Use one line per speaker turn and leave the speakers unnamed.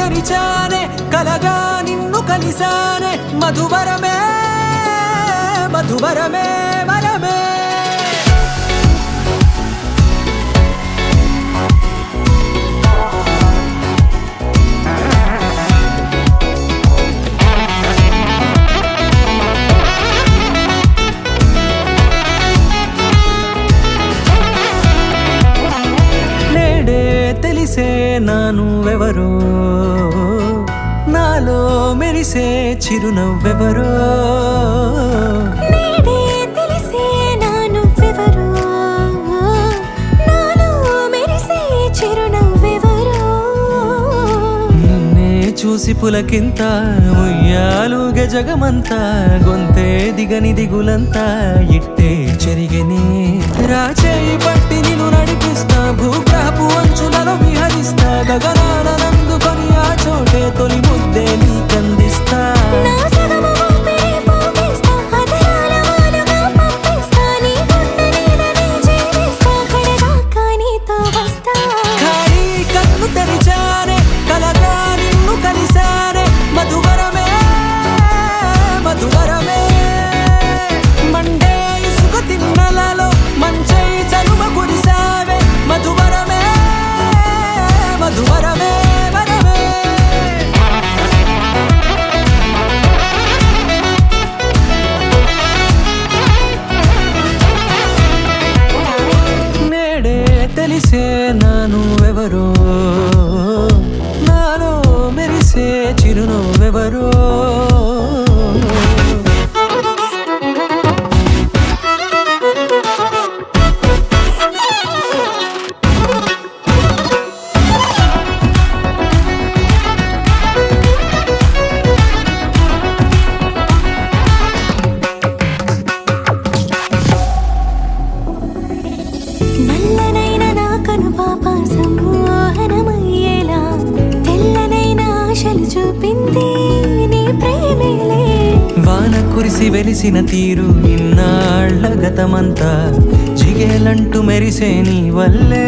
తెరిచానే కలగా నిన్ను కలిసానే మధువరమే మధువరమే వరమే తెలిసే నానువెవరో నాలో మెరిసే చిరునవ్వెవరో
నేడే తెలిసే నానువెవరో నాలో మెరిసే చిరునవ్వెవరో
నిన్నే చూసి పులకింత ఉయ్యాలుగే జగమంతా గొంతే దిగని దిగులంతా ఇట్టే చెరిగని రాచేయి పట్టి నిన్ను నడిపిస్తా భూగ్రహపు అంచులలో విహరిస్తా గగనాన నందుకొని ఆ చోటే తొలి ముద్దే నీకందిస్తా
నా సగము ఊపిరి పోగేస్తా అదరాల వాలుగా పంపిస్తా నీ గుండె నీడనే జీవిస్తా కడదాకా నీతో వస్తా
ఖాళీ కన్ను తెరిచానే కలగా నిన్ను కలిసానే మధువరమే మధువరమే మండే ఇసుక తిన్నలలో మంచై చలువ కురిసావే మధువరమే మధువరమే వరమే నేడే తెలిసే నానువెవరో నాలో మెరిసే చిరునవ్వెవరో
నల్లనైన నా కనుపాప సమ్మోహనమయ్యేలా తెల్లనైన ఆశలు చూపింది నీ ప్రేమేలే
వాన కురిసి వెలిసిన తీరు ఇన్నాళ్ల గతమంతా జిగేలంటూ మెరిసే నీ వల్లే